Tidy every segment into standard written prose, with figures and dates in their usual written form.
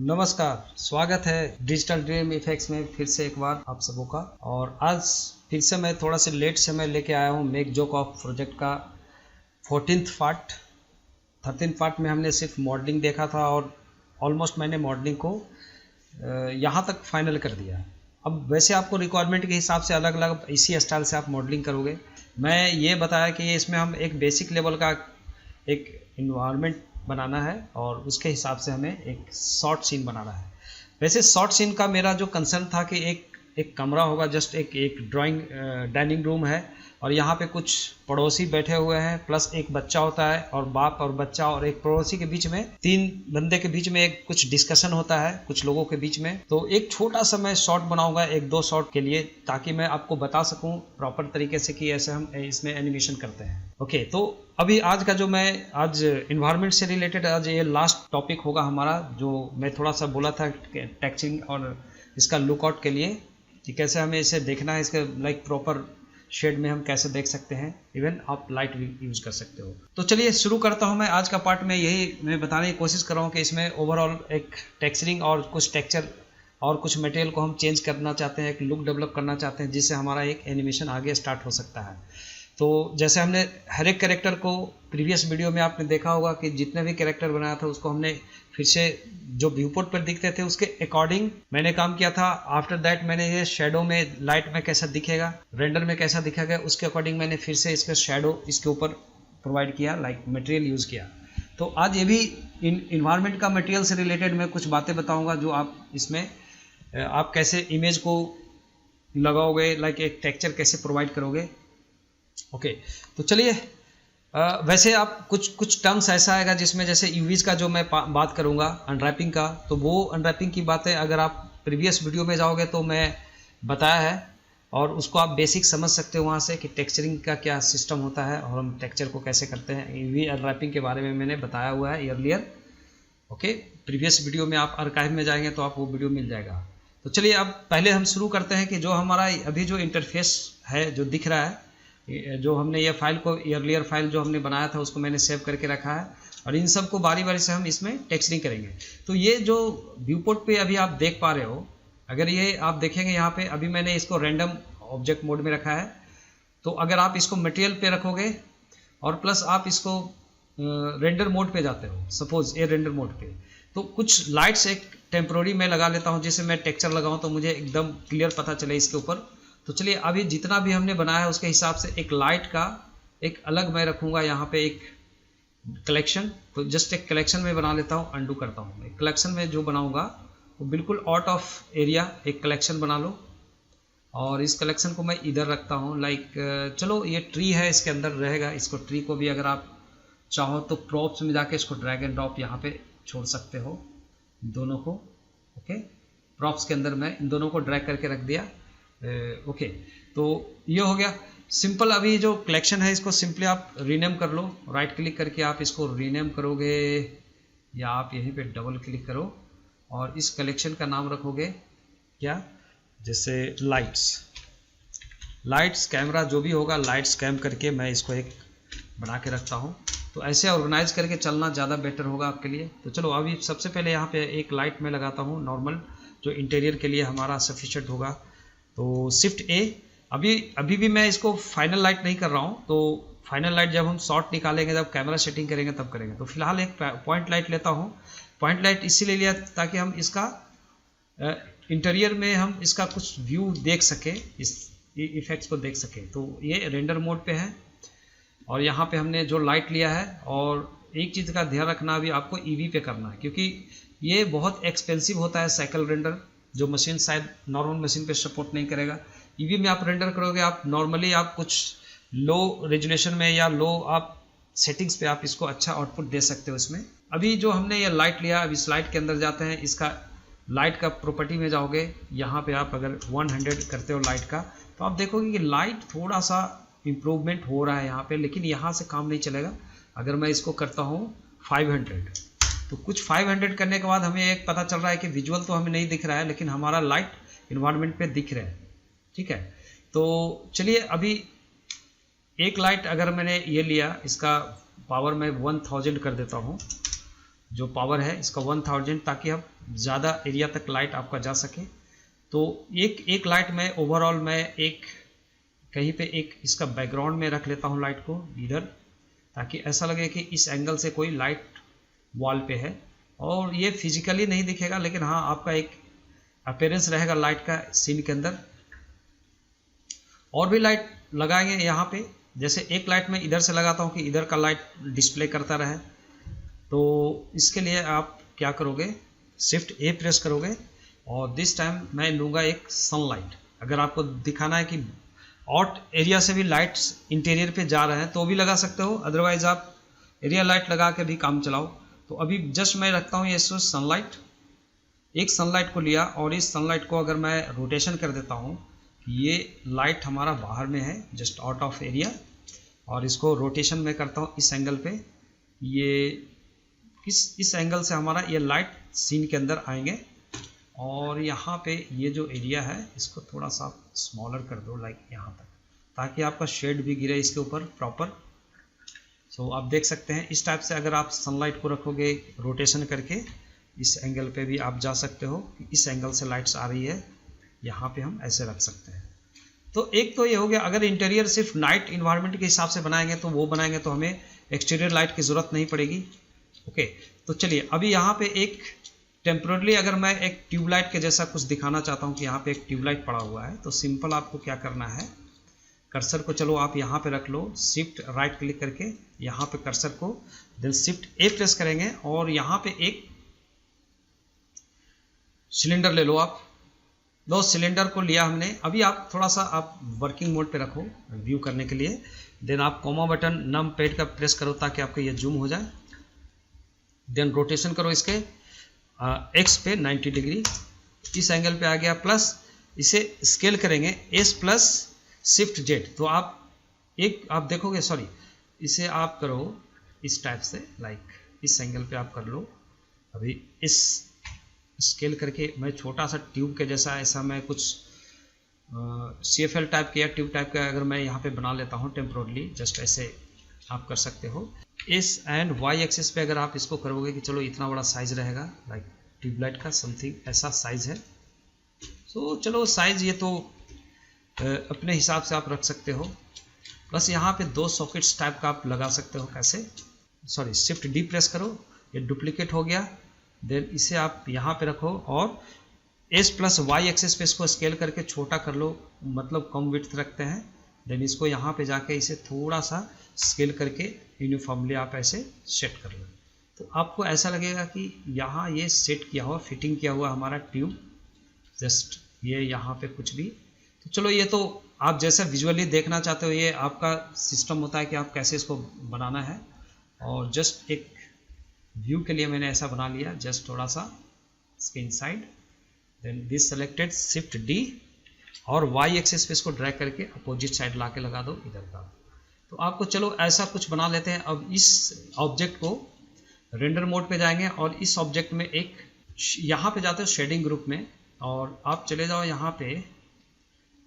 नमस्कार, स्वागत है डिजिटल ड्रीम इफेक्ट्स में फिर से एक बार आप सबों का। और आज फिर से मैं थोड़ा सा लेट से मैं लेके आया हूँ मेक जोक ऑफ प्रोजेक्ट का 14th पार्ट। 13th पार्ट में हमने सिर्फ मॉडलिंग देखा था और ऑलमोस्ट मैंने मॉडलिंग को यहाँ तक फाइनल कर दिया। अब वैसे आपको रिक्वायरमेंट के हिसाब से अलग अलग इसी स्टाइल से आप मॉडलिंग करोगे। मैं ये बताया कि इसमें हम एक बेसिक लेवल का एक इन्वायरमेंट बनाना है और उसके हिसाब से हमें एक शॉर्ट सीन बनाना है। वैसे शॉर्ट सीन का मेरा जो कंसर्न था कि एक कमरा होगा, जस्ट एक ड्राइंग डाइनिंग रूम है और यहाँ पे कुछ पड़ोसी बैठे हुए हैं, प्लस एक बच्चा होता है और बाप और बच्चा और एक पड़ोसी के बीच में, तीन बंदे के बीच में एक कुछ डिस्कशन होता है कुछ लोगों के बीच में। तो एक छोटा सा मैं शॉट बनाऊंगा एक दो शॉट के लिए, ताकि मैं आपको बता सकूं प्रॉपर तरीके से कि ऐसे हम इसमें एनिमेशन करते हैं। ओके, तो अभी आज का जो मैं आज इन्वायरमेंट से रिलेटेड आज ये लास्ट टॉपिक होगा हमारा, जो मैं थोड़ा सा बोला था टेक्सचरिंग और इसका लुकआउट के लिए कि कैसे हमें इसे देखना है, इसके लाइक प्रॉपर शेड में हम कैसे देख सकते हैं, इवन आप लाइट भी यूज कर सकते हो। तो चलिए शुरू करता हूं मैं आज का पार्ट में। यही मैं बताने की कोशिश कर रहा हूं कि इसमें ओवरऑल एक टेक्सचरिंग और कुछ टेक्सचर और कुछ मटेरियल को हम चेंज करना चाहते हैं, एक लुक डेवलप करना चाहते हैं, जिससे हमारा एक एनिमेशन आगे स्टार्ट हो सकता है। तो जैसे हमने हर एक कैरेक्टर को प्रीवियस वीडियो में आपने देखा होगा कि जितने भी कैरेक्टर बनाया था उसको हमने फिर से जो व्यू पोर्ट पर दिखते थे उसके अकॉर्डिंग मैंने काम किया था। आफ्टर दैट मैंने ये शेडो में लाइट में कैसा दिखेगा, रेंडर में कैसा दिखेगा, उसके अकॉर्डिंग मैंने फिर से इसका शेडो इसके ऊपर प्रोवाइड किया, लाइक मटेरियल यूज़ किया। तो आज ये भी इन्वायरमेंट का मटेरियल से रिलेटेड मैं कुछ बातें बताऊँगा जो आप इसमें आप कैसे इमेज को लगाओगे, लाइक एक टेक्सचर कैसे प्रोवाइड करोगे। ओके, तो चलिए वैसे आप कुछ टर्म्स ऐसा आएगा जिसमें जैसे यूवीज का जो मैं बात करूंगा अनरैपिंग का, तो वो अनरैपिंग की बातें अगर आप प्रीवियस वीडियो में जाओगे तो मैं बताया है और उसको आप बेसिक समझ सकते हो वहाँ से कि टेक्सचरिंग का क्या सिस्टम होता है और हम टेक्सचर को कैसे करते हैं। यूवी अनरैपिंग के बारे में मैंने बताया हुआ है अर्लियर। ओके, प्रीवियस वीडियो में आप आर्काइव में जाएंगे तो आप वो वीडियो मिल जाएगा। तो चलिए अब पहले हम शुरू करते हैं कि जो हमारा अभी जो इंटरफेस है जो दिख रहा है, जो हमने ये फाइल को अर्लियर फाइल जो हमने बनाया था उसको मैंने सेव करके रखा है और इन सब को बारी बारी से हम इसमें टेक्सचरिंग करेंगे। तो ये जो व्यू पोर्ट पे अभी आप देख पा रहे हो, अगर ये आप देखेंगे यहाँ पे अभी मैंने इसको रैंडम ऑब्जेक्ट मोड में रखा है। तो अगर आप इसको मटेरियल पे रखोगे और प्लस आप इसको रेंडर मोड पे जाते हो, सपोज ये रेंडर मोड पे, तो कुछ लाइट्स एक टेम्प्रोरी में लगा लेता हूँ जिससे मैं टेक्सचर लगाऊँ तो मुझे एकदम क्लियर पता चले इसके ऊपर। तो चलिए अभी जितना भी हमने बनाया है उसके हिसाब से एक लाइट का एक अलग मैं रखूँगा यहाँ पे एक कलेक्शन। तो जस्ट एक कलेक्शन में बना लेता हूँ, अंडू करता हूँ। एक कलेक्शन में जो बनाऊँगा वो बिल्कुल आउट ऑफ एरिया एक कलेक्शन बना लो और इस कलेक्शन को मैं इधर रखता हूँ। लाइक चलो ये ट्री है इसके अंदर रहेगा, इसको ट्री को भी अगर आप चाहो तो प्रॉप्स में जाके इसको ड्रैग एंड ड्रॉप यहाँ पे छोड़ सकते हो दोनों को। ओके, प्रॉप्स के अंदर मैं इन दोनों को ड्रैग करके रख दिया। ओके, तो ये हो गया सिंपल। अभी जो कलेक्शन है इसको सिंपली आप रीनेम कर लो, राइट क्लिक करके आप इसको रीनेम करोगे या आप यहीं पे डबल क्लिक करो और इस कलेक्शन का नाम रखोगे क्या, जैसे लाइट्स कैमरा जो भी होगा लाइट्स कैम करके मैं इसको एक बना के रखता हूँ। तो ऐसे ऑर्गेनाइज करके चलना ज़्यादा बेटर होगा आपके लिए। तो चलो अभी सबसे पहले यहाँ पे एक लाइट में लगाता हूँ नॉर्मल, जो इंटीरियर के लिए हमारा सफिशिएंट होगा। तो शिफ्ट ए, अभी भी मैं इसको फाइनल लाइट नहीं कर रहा हूँ। तो फाइनल लाइट जब हम शॉट निकालेंगे, जब कैमरा सेटिंग करेंगे तब करेंगे। तो फिलहाल एक पॉइंट लाइट लेता हूँ। पॉइंट लाइट इसीलिए लिया ताकि हम इसका इंटीरियर में हम इसका कुछ व्यू देख सके, इस इफेक्ट्स को देख सके। तो ये रेंडर मोड पे है और यहाँ पे हमने जो लाइट लिया है। और एक चीज़ का ध्यान रखना अभी आपको ईवी पे करना है, क्योंकि ये बहुत एक्सपेंसिव होता है साइकिल रेंडर, जो मशीन शायद नॉर्मल मशीन पे सपोर्ट नहीं करेगा। ईवी में आप रेंडर करोगे, आप नॉर्मली आप कुछ लो रेजोल्यूशन में या लो आप सेटिंग्स पे आप इसको अच्छा आउटपुट दे सकते हो इसमें। अभी जो हमने ये लाइट लिया, अब इस लाइट के अंदर जाते हैं। इसका लाइट का प्रॉपर्टी में जाओगे, यहाँ पे आप अगर 100 करते हो लाइट का, तो आप देखोगे कि लाइट थोड़ा सा इम्प्रूवमेंट हो रहा है यहाँ पे, लेकिन यहाँ से काम नहीं चलेगा। अगर मैं इसको करता हूँ 500, तो कुछ 500 करने के बाद हमें एक पता चल रहा है कि विजुअल तो हमें नहीं दिख रहा है, लेकिन हमारा लाइट इन्वायरमेंट पे दिख रहा है। ठीक है, तो चलिए अभी एक लाइट अगर मैंने ये लिया, इसका पावर मैं 1000 कर देता हूँ। जो पावर है इसका 1000, ताकि अब ज़्यादा एरिया तक लाइट आपका जा सके। तो एक लाइट में ओवरऑल मैं एक कहीं पे एक इसका बैकग्राउंड में रख लेता हूँ लाइट को इधर, ताकि ऐसा लगे कि इस एंगल से कोई लाइट वॉल पे है। और ये फिजिकली नहीं दिखेगा, लेकिन हाँ आपका एक अपीयरेंस रहेगा लाइट का सीन के अंदर। और भी लाइट लगाएंगे यहाँ पे, जैसे एक लाइट में इधर से लगाता हूँ कि इधर का लाइट डिस्प्ले करता रहे। तो इसके लिए आप क्या करोगे, शिफ्ट ए प्रेस करोगे और दिस टाइम मैं लूँगा एक सनलाइट। अगर आपको दिखाना है कि आउट एरिया से भी लाइट्स इंटीरियर पे जा रहे हैं तो भी लगा सकते हो, अदरवाइज आप एरिया लाइट लगा के भी काम चलाओ। तो अभी जस्ट मैं रखता हूँ ये सनलाइट, एक सनलाइट को लिया और इस सनलाइट को अगर मैं रोटेशन कर देता हूँ, ये लाइट हमारा बाहर में है जस्ट आउट ऑफ एरिया, और इसको रोटेशन में करता हूँ इस एंगल पे। ये इस एंगल से हमारा ये लाइट सीन के अंदर आएंगे। और यहाँ पे ये जो एरिया है इसको थोड़ा सा स्मॉलर कर दो, लाइक यहाँ तक, ताकि आपका शेड भी गिरे इसके ऊपर प्रॉपर। सो आप देख सकते हैं इस टाइप से अगर आप सनलाइट को रखोगे रोटेशन करके, इस एंगल पे भी आप जा सकते हो। इस एंगल से लाइट्स आ रही है, यहाँ पे हम ऐसे रख सकते हैं। तो एक तो ये हो गया, अगर इंटीरियर सिर्फ नाइट इन्वायरमेंट के हिसाब से बनाएंगे तो वो बनाएंगे तो हमें एक्सटीरियर लाइट की ज़रूरत नहीं पड़ेगी। ओके, तो चलिए अभी यहाँ पे एक टेम्पररी अगर मैं एक ट्यूबलाइट के जैसा कुछ दिखाना चाहता हूँ कि यहाँ पे एक ट्यूबलाइट पड़ा हुआ है, तो सिंपल आपको क्या करना है, कर्सर को चलो आप यहाँ पे रख लो, शिफ्ट राइट क्लिक करके यहाँ पे कर्सर को, देन शिफ्ट ए प्रेस करेंगे और यहाँ पे एक सिलेंडर ले लो आप। दो सिलेंडर को लिया हमने। अभी आप थोड़ा सा आप वर्किंग मोड पे रखो व्यू करने के लिए, देन आप कॉमा बटन नम पैड का प्रेस करो ताकि आपका ये जूम हो जाए। देन रोटेशन करो इसके एक्स पे 90 डिग्री, इस एंगल पे आ गया, प्लस इसे स्केल करेंगे एस प्लस शिफ्ट जेड। तो आप देखोगे, सॉरी इसे आप करो इस टाइप से, लाइक इस एंगल पे आप कर लो। अभी इस स्केल करके मैं छोटा सा ट्यूब के जैसा ऐसा मैं कुछ CFL टाइप के या ट्यूब टाइप का अगर मैं यहाँ पे बना लेता हूँ टेम्पोरली, जस्ट ऐसे आप कर सकते हो। इस एंड वाई एक्सिस पे अगर आप इसको करोगे कि चलो इतना बड़ा साइज रहेगा, लाइक ट्यूबलाइट का समथिंग ऐसा साइज है। सो चलो साइज ये तो अपने हिसाब से आप रख सकते हो। बस यहाँ पे 2 सॉकेट्स टाइप का आप लगा सकते हो। कैसे, सॉरी शिफ्ट डी प्रेस करो, ये डुप्लीकेट हो गया। देन इसे आप यहाँ पे रखो और एस प्लस वाई एक्सिस पे इसको स्केल करके छोटा कर लो, मतलब कम विड्थ रखते हैं। देन इसको यहाँ पे जाके इसे थोड़ा सा स्केल करके यूनिफॉर्मली आप ऐसे सेट कर लो। तो आपको ऐसा लगेगा कि यहाँ ये सेट किया हुआ, फिटिंग किया हुआ हमारा ट्यूब, जस्ट ये यहाँ पे कुछ भी। तो चलो ये तो आप जैसा विजुअली देखना चाहते हो, ये आपका सिस्टम होता है कि आप कैसे इसको बनाना है। और जस्ट एक व्यू के लिए मैंने ऐसा बना लिया, जस्ट थोड़ा सा इसके inside. Then this selected, shift D और वाई एक्सिस पे इसको ड्रैग करके अपोजिट साइड ला के लगा दो इधर का। तो आपको चलो ऐसा कुछ बना लेते हैं। अब इस ऑब्जेक्ट को रेंडर मोड पे जाएंगे और इस ऑब्जेक्ट में एक यहाँ पे जाते हो शेडिंग ग्रुप में, और आप चले जाओ यहाँ पे।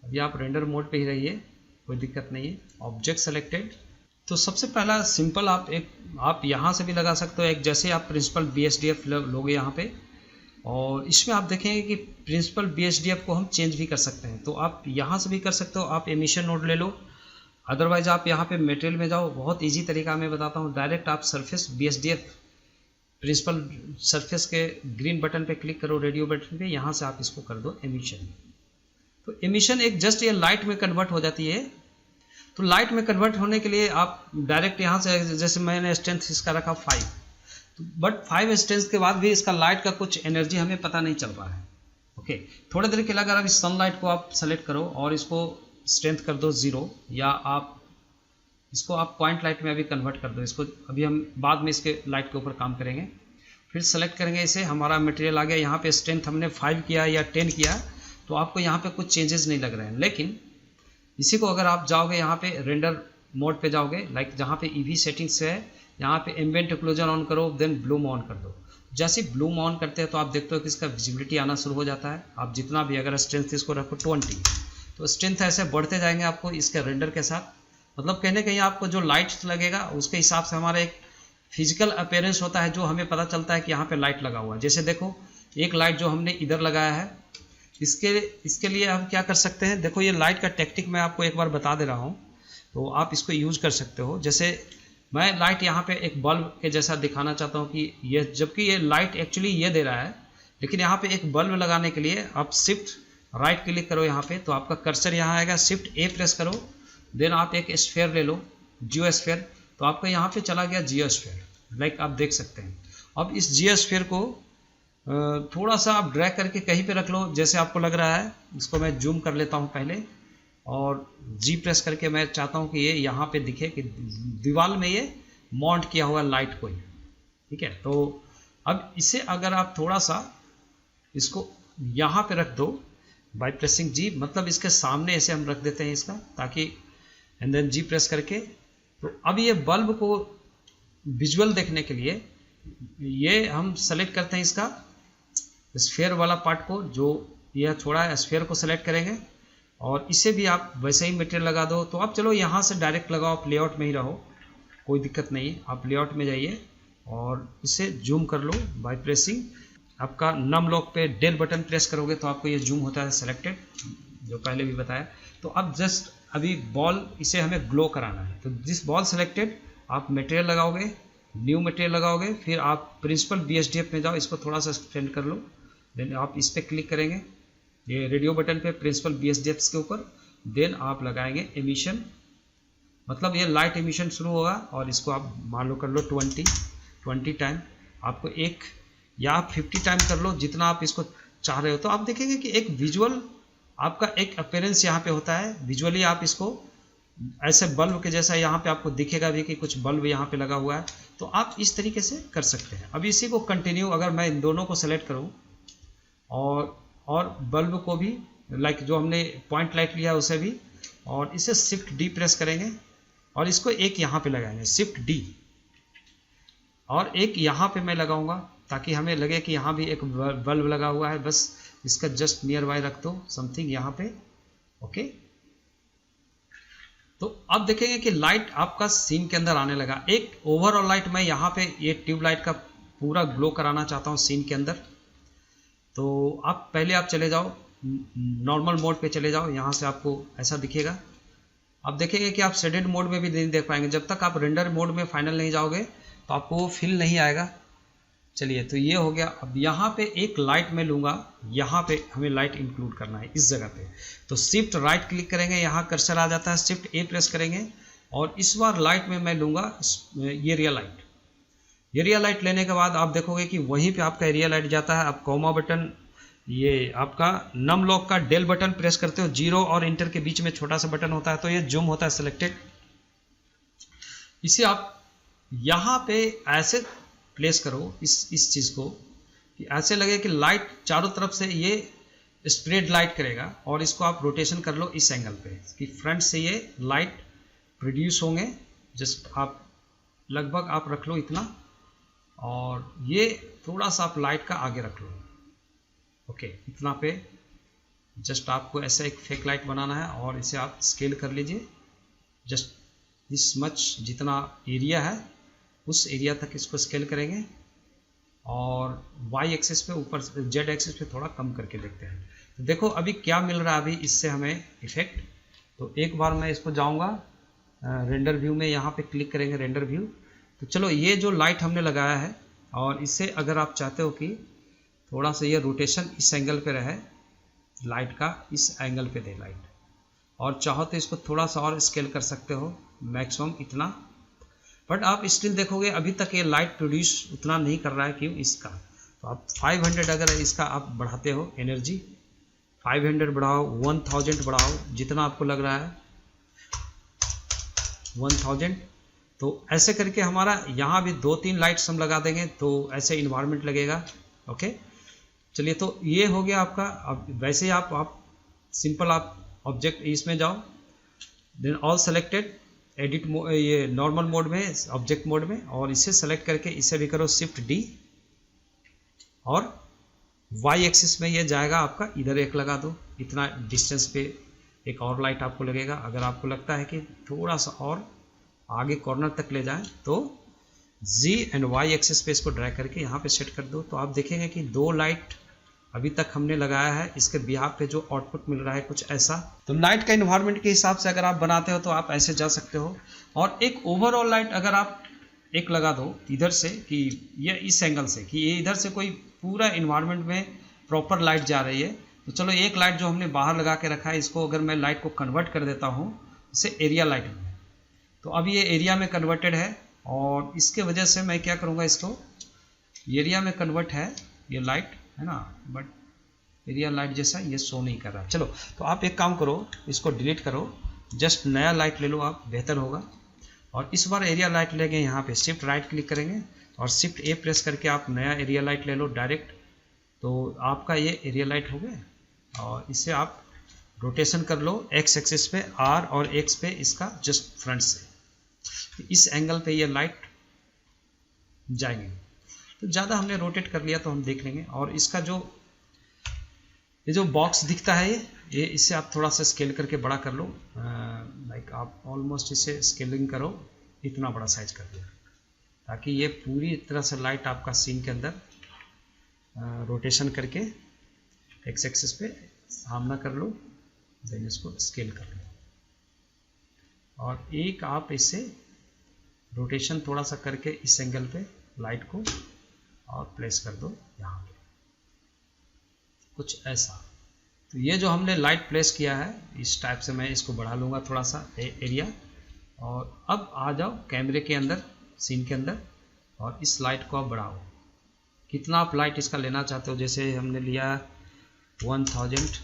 अभी आप रेंडर मोड पे ही रहिए, कोई दिक्कत नहीं है। ऑब्जेक्ट सेलेक्टेड, तो सबसे पहला सिंपल आप यहाँ से भी लगा सकते हो। एक जैसे आप प्रिंसिपल BSDF लोगे यहाँ पे, और इसमें आप देखेंगे कि प्रिंसिपल BSDF को हम चेंज भी कर सकते हैं। तो आप यहाँ से भी कर सकते हो, आप एमिशन नोड ले लो। अदरवाइज आप यहाँ पे मटेरियल में जाओ, बहुत इजी तरीका मैं बताता हूँ। डायरेक्ट आप सरफेस BSDF प्रिंसिपल सरफेस के ग्रीन बटन पे क्लिक करो, रेडियो बटन पे, यहाँ से आप इसको कर दो एमिशन। तो एमिशन एक जस्ट ये लाइट में कन्वर्ट हो जाती है। तो लाइट में कन्वर्ट होने के लिए आप डायरेक्ट यहाँ से, जैसे मैंने स्ट्रेंथ इसका रखा 5, तो बट 5 स्ट्रेंथ के बाद भी इसका लाइट का कुछ एनर्जी हमें पता नहीं चल रहा है। ओके, थोड़े देर के लिए अगर इस सनलाइट को आप सेलेक्ट करो और इसको स्ट्रेंथ कर दो 0, या आप इसको आप पॉइंट लाइट में अभी कन्वर्ट कर दो इसको। अभी हम बाद में इसके लाइट के ऊपर काम करेंगे। फिर सेलेक्ट करेंगे इसे, हमारा मटेरियल आ गया। यहाँ पे स्ट्रेंथ हमने 5 किया या 10 किया, तो आपको यहाँ पे कुछ चेंजेस नहीं लग रहे हैं। लेकिन इसी को अगर आप जाओगे यहाँ पे रेंडर मोड पे जाओगे, लाइक जहाँ पे EV सेटिंग्स है, यहाँ पे एम्बिएंट ओक्लूजन ऑन करो, देन ब्लूम ऑन कर दो। जैसे ब्लूम ऑन करते हैं तो आप देखते हो कि इसका विजिबिलिटी आना शुरू हो जाता है। आप जितना भी अगर स्ट्रेंथ इसको रखो 20, तो स्ट्रेंथ ऐसे बढ़ते जाएंगे आपको इसके रेंडर के साथ। मतलब कहने कहीं आपको जो लाइट लगेगा उसके हिसाब से हमारा एक फिजिकल अपीयरेंस होता है, जो हमें पता चलता है कि यहाँ पे लाइट लगा हुआ है। जैसे देखो एक लाइट जो हमने इधर लगाया है, इसके लिए हम क्या कर सकते हैं, देखो ये लाइट का टेक्निक मैं आपको एक बार बता दे रहा हूँ, तो आप इसको यूज कर सकते हो। जैसे मैं लाइट यहाँ पे एक बल्ब के जैसा दिखाना चाहता हूँ कि ये, जबकि ये लाइट एक्चुअली ये दे रहा है, लेकिन यहाँ पे एक बल्ब लगाने के लिए आप शिफ्ट राइट क्लिक करो यहाँ पे, तो आपका कर्सर यहाँ आएगा, शिफ्ट ए प्रेस करो, देन आप एक स्फीयर ले लो, जियो स्फीयर, तो आपका यहाँ पे चला गया जियो स्फीयर, लाइक आप देख सकते हैं। अब इस जियो स्फीयर को थोड़ा सा आप ड्रैग करके कहीं पे रख लो जैसे आपको लग रहा है। इसको मैं जूम कर लेता हूँ पहले, और जी प्रेस करके मैं चाहता हूँ कि ये यहाँ पे दिखे कि दीवार में ये माउंट किया हुआ लाइट को, ठीक है। तो अब इसे अगर आप थोड़ा सा इसको यहाँ पे रख दो बाय प्रेसिंग जी, मतलब इसके सामने ऐसे हम रख देते हैं इसका, ताकि एंड देन जी प्रेस करके, तो अब ये बल्ब को विजुअल देखने के लिए ये हम सेलेक्ट करते हैं इसका स्फीयर वाला पार्ट को, जो यह छोड़ा है स्फीयर को सेलेक्ट करेंगे, और इसे भी आप वैसे ही मटेरियल लगा दो। तो अब चलो यहाँ से डायरेक्ट लगाओ, आप लेआउट में ही रहो, कोई दिक्कत नहीं है, आप लेआउट में जाइए और इसे जूम कर लो बाय प्रेसिंग, आपका नम लॉक पे डेल बटन प्रेस करोगे तो आपको ये जूम होता है सेलेक्टेड, जो पहले भी बताया। तो अब जस्ट अभी बॉल इसे हमें ग्लो कराना है, तो दिस बॉल सेलेक्टेड, आप मटेरियल लगाओगे, न्यू मटेरियल लगाओगे, फिर आप प्रिंसिपल BSDF में जाओ, इसको थोड़ा सा एक्सटेंड कर लो, देन आप इस पर क्लिक करेंगे, ये रेडियो बटन पे प्रिंसिपल BSDF के ऊपर, देन आप लगाएंगे एमिशन, मतलब ये लाइट एमिशन शुरू होगा, और इसको आप मान लो कर लो 20 टाइम, आपको एक या आप 50 टाइम कर लो, जितना आप इसको चाह रहे हो। तो आप देखेंगे कि एक विजुअल आपका एक अपीयरेंस यहाँ पे होता है, विजुअली आप इसको ऐसे बल्ब के जैसा यहाँ पे आपको दिखेगा भी कि कुछ बल्ब यहाँ पे लगा हुआ है, तो आप इस तरीके से कर सकते हैं। अब इसी को कंटिन्यू, अगर मैं इन दोनों को सेलेक्ट करूँ और बल्ब को भी, लाइक जो हमने पॉइंट लाइट लिया है उसे भी, और इसे शिफ्ट डी प्रेस करेंगे और इसको एक यहाँ पे लगाएंगे शिफ्ट डी, और एक यहाँ पे मैं लगाऊंगा ताकि हमें लगे कि यहाँ भी एक बल्ब लगा हुआ है, बस इसका जस्ट नियर बाय रख दो समथिंग यहाँ पे, ओके। तो अब देखेंगे कि लाइट आपका सीन के अंदर आने लगा। एक ओवरऑल लाइट मैं यहाँ पे ये ट्यूब लाइट का पूरा ग्लो कराना चाहता हूँ सीन के अंदर। तो आप पहले आप चले जाओ नॉर्मल मोड पे चले जाओ, यहाँ से आपको ऐसा दिखेगा। आप देखेंगे कि आप शेडेड मोड में भी नहीं देख पाएंगे, जब तक आप रेंडर मोड में फाइनल नहीं जाओगे तो आपको वो फील नहीं आएगा। चलिए, तो ये हो गया। अब यहाँ पे एक लाइट मैं लूँगा, यहाँ पे हमें लाइट इंक्लूड करना है इस जगह पे, तो शिफ्ट राइट क्लिक करेंगे, यहाँ कर्सर आ जाता है, शिफ्ट ए प्रेस करेंगे और इस बार लाइट में मैं लूँगा ये एरिया लाइट। एरिया लाइट लेने के बाद आप देखोगे कि वहीं पे आपका एरिया लाइट जाता है। आप कॉमा बटन, ये आपका नम लॉक का डेल बटन प्रेस करते हो, 0 और इंटर के बीच में छोटा सा बटन होता है, तो ये जूम होता है सिलेक्टेड। इसे आप यहाँ पे ऐसे प्लेस करो इस चीज़ को कि ऐसे लगे कि लाइट चारों तरफ से ये स्प्रेड लाइट करेगा, और इसको आप रोटेशन कर लो इस एंगल पे कि फ्रंट से ये लाइट प्रोड्यूस होंगे। जस्ट आप लगभग आप रख लो इतना, और ये थोड़ा सा आप लाइट का आगे रख लो, ओके, इतना पे जस्ट आपको ऐसा एक फेक लाइट बनाना है और इसे आप स्केल कर लीजिए जस्ट दिस मच, जितना एरिया है उस एरिया तक इसको स्केल करेंगे, और वाई एक्सिस पे ऊपर, जेड एक्सिस पे थोड़ा कम करके देखते हैं। तो देखो अभी क्या मिल रहा है अभी इससे हमें इफेक्ट। तो एक बार मैं इसको जाऊंगा रेंडर व्यू में, यहाँ पे क्लिक करेंगे रेंडर व्यू। तो चलो ये जो लाइट हमने लगाया है, और इसे अगर आप चाहते हो कि थोड़ा सा ये रोटेशन इस एंगल पे रहे, लाइट का इस एंगल पे दे लाइट, और चाहो तो इसको थोड़ा सा और स्केल कर सकते हो, मैक्सिमम इतना। बट आप स्टिल देखोगे अभी तक ये लाइट प्रोड्यूस उतना नहीं कर रहा है, क्यों इसका। तो आप 500 अगर इसका आप बढ़ाते हो एनर्जी, 500 बढ़ाओ, 1000 बढ़ाओ, जितना आपको लग रहा है 1000। तो ऐसे करके हमारा यहाँ भी 2-3 लाइट्स हम लगा देंगे, तो ऐसे इन्वायरमेंट लगेगा, ओके। चलिए, तो ये हो गया आपका। अब वैसे ही आप सिंपल आप ऑब्जेक्ट इसमें जाओ, देन ऑल सेलेक्टेड, एडिट ये नॉर्मल मोड में, ऑब्जेक्ट मोड में, और इसे सेलेक्ट करके इसे भी करो शिफ्ट डी, और वाई एक्सिस में ये जाएगा आपका, इधर एक लगा दो, इतना डिस्टेंस पे एक और लाइट आपको लगेगा। अगर आपको लगता है कि थोड़ा सा और आगे कॉर्नर तक ले जाएं, तो जी एंड वाई एक्सिस पे इसको ड्रैग करके यहाँ पे सेट कर दो। तो आप देखेंगे कि 2 लाइट अभी तक हमने लगाया है, इसके बिहाफ पे जो आउटपुट मिल रहा है कुछ ऐसा। तो लाइट का इन्वायरमेंट के हिसाब से अगर आप बनाते हो तो आप ऐसे जा सकते हो। और एक ओवरऑल लाइट अगर आप एक लगा दो इधर से, कि ये इस एंगल से कि ये इधर से कोई पूरा इन्वायरमेंट में प्रॉपर लाइट जा रही है, तो चलो एक लाइट जो हमने बाहर लगा के रखा है इसको अगर मैं लाइट को कन्वर्ट कर देता हूँ इसे एरिया लाइट में, तो अब ये एरिया में कन्वर्टेड है। और इसके वजह से मैं क्या करूँगा, इसको एरिया में कन्वर्ट है ये लाइट, है ना, बट एरिया लाइट जैसा ये शो नहीं कर रहा। चलो तो आप एक काम करो, इसको डिलीट करो, जस्ट नया लाइट ले लो आप, बेहतर होगा। और इस बार एरिया लाइट लेंगे, यहाँ पे शिफ्ट राइट क्लिक करेंगे और शिफ्ट ए प्रेस करके आप नया एरिया लाइट ले लो डायरेक्ट, तो आपका ये एरिया लाइट हो गया। और इसे आप रोटेशन कर लो एक्स एक्सिस पे, आर और एक्स पे इसका जस्ट फ्रंट से, तो इस एंगल पे ये लाइट जाएंगे। तो ज़्यादा हमने रोटेट कर लिया तो हम देख लेंगे। और इसका जो ये जो बॉक्स दिखता है ये इससे आप थोड़ा सा स्केल करके बड़ा कर लो, लाइक आप ऑलमोस्ट इसे स्केलिंग करो, इतना बड़ा साइज कर दिया, ताकि ये पूरी तरह से लाइट आपका सीन के अंदर रोटेशन करके एक्स एक्सिस पे सामना कर लो, देन इसको स्केल कर लो। और एक आप इसे रोटेशन थोड़ा सा करके इस एंगल पे लाइट को और प्लेस कर दो यहाँ पे, कुछ ऐसा। तो ये जो हमने लाइट प्लेस किया है इस टाइप से, मैं इसको बढ़ा लूँगा थोड़ा सा एरिया। और अब आ जाओ कैमरे के अंदर, सीन के अंदर, और इस लाइट को आप बढ़ाओ, कितना आप लाइट इसका लेना चाहते हो। जैसे हमने लिया 1000,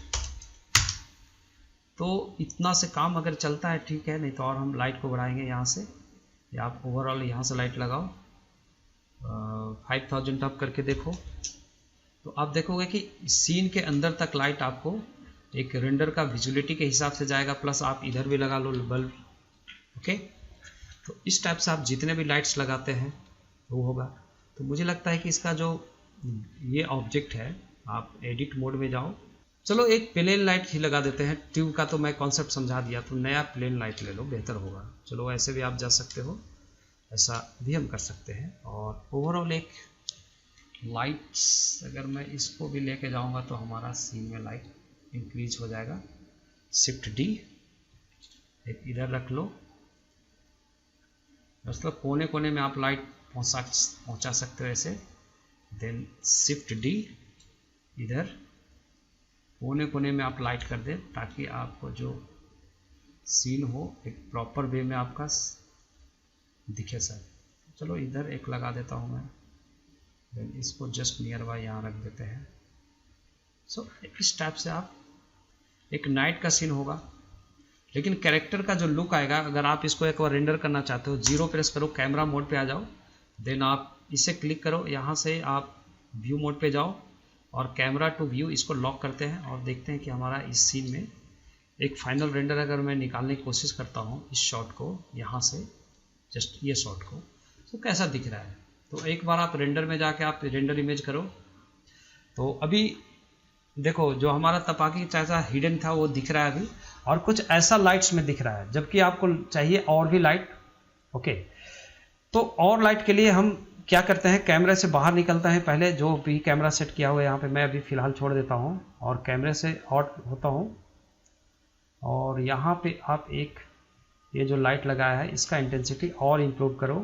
तो इतना से काम अगर चलता है ठीक है, नहीं तो और हम लाइट को बढ़ाएंगे यहाँ से, या आप ओवरऑल यहाँ से लाइट लगाओ 5000 आप करके देखो, तो आप देखोगे कि सीन के अंदर तक लाइट आपको एक रेंडर का विजुअलिटी के हिसाब से जाएगा, प्लस आप इधर भी लगा लो बल्ब। ओके, तो इस टाइप से आप जितने भी लाइट्स लगाते हैं वो होगा। तो मुझे लगता है कि इसका जो ये ऑब्जेक्ट है, आप एडिट मोड में जाओ, चलो एक प्लेन लाइट ही लगा देते हैं। ट्यूब का तो मैं कॉन्सेप्ट समझा दिया, तो नया प्लेन लाइट ले लो, बेहतर होगा। चलो ऐसे भी आप जा सकते हो, ऐसा भी हम कर सकते हैं। और ओवरऑल एक लाइट्स अगर मैं इसको भी लेके जाऊंगा तो हमारा सीन में लाइट इंक्रीज हो जाएगा। शिफ्ट डी एक इधर रख लो, मतलब कोने कोने में आप लाइट पहुंचा सकते हो ऐसे। देन शिफ्ट डी इधर कोने कोने में आप लाइट कर दें, ताकि आपको जो सीन हो एक प्रॉपर वे में आपका दिखे सर। चलो इधर एक लगा देता हूँ मैं, देन इसको जस्ट नियर बाय यहाँ रख देते हैं। सो इस टाइप से आप एक नाइट का सीन होगा, लेकिन कैरेक्टर का जो लुक आएगा, अगर आप इसको एक बार रेंडर करना चाहते हो, 0 प्रेस करो, कैमरा मोड पे आ जाओ, देन आप इसे क्लिक करो, यहाँ से आप व्यू मोड पे जाओ और कैमरा टू व्यू इसको लॉक करते हैं और देखते हैं कि हमारा इस सीन में एक फाइनल रेंडर अगर मैं निकालने की कोशिश करता हूँ इस शॉट को, यहाँ से जस्ट ये शॉट को, तो कैसा दिख रहा है। तो एक बार आप रेंडर में जाके आप रेंडर इमेज करो, तो अभी देखो जो हमारा तपाकी जैसा हिडन था वो दिख रहा है अभी, और कुछ ऐसा लाइट्स में दिख रहा है, जबकि आपको चाहिए और भी लाइट। ओके, तो और लाइट के लिए हम क्या करते हैं, कैमरे से बाहर निकलते हैं। पहले जो भी कैमरा सेट किया हुआ है यहाँ पे मैं अभी फ़िलहाल छोड़ देता हूँ और कैमरे से आउट होता हूँ। और यहाँ पे आप एक ये जो लाइट लगाया है इसका इंटेंसिटी और इम्प्रूव करो।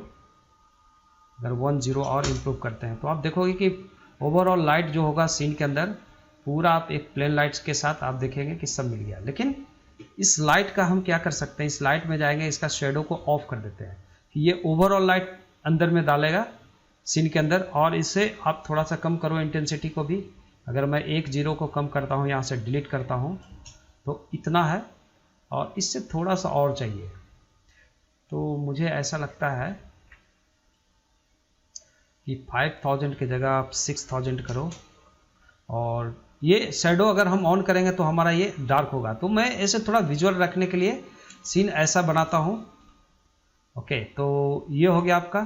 अगर 10 और इम्प्रूव करते हैं तो आप देखोगे कि ओवरऑल लाइट जो होगा सीन के अंदर पूरा आप एक प्लेन लाइट्स के साथ आप देखेंगे कि सब मिल गया। लेकिन इस लाइट का हम क्या कर सकते हैं, इस लाइट में जाएंगे, इसका शेडो को ऑफ कर देते हैं कि ये ओवरऑल लाइट अंदर में डालेगा सीन के अंदर। और इससे आप थोड़ा सा कम करो इंटेंसिटी को भी। अगर मैं 10 को कम करता हूँ, यहाँ से डिलीट करता हूँ, तो इतना है, और इससे थोड़ा सा और चाहिए। तो मुझे ऐसा लगता है कि 5000 की जगह आप 6000 करो। और ये शैडो अगर हम ऑन करेंगे तो हमारा ये डार्क होगा। तो मैं ऐसे थोड़ा विजुअल रखने के लिए सीन ऐसा बनाता हूँ। ओके, तो ये हो गया आपका।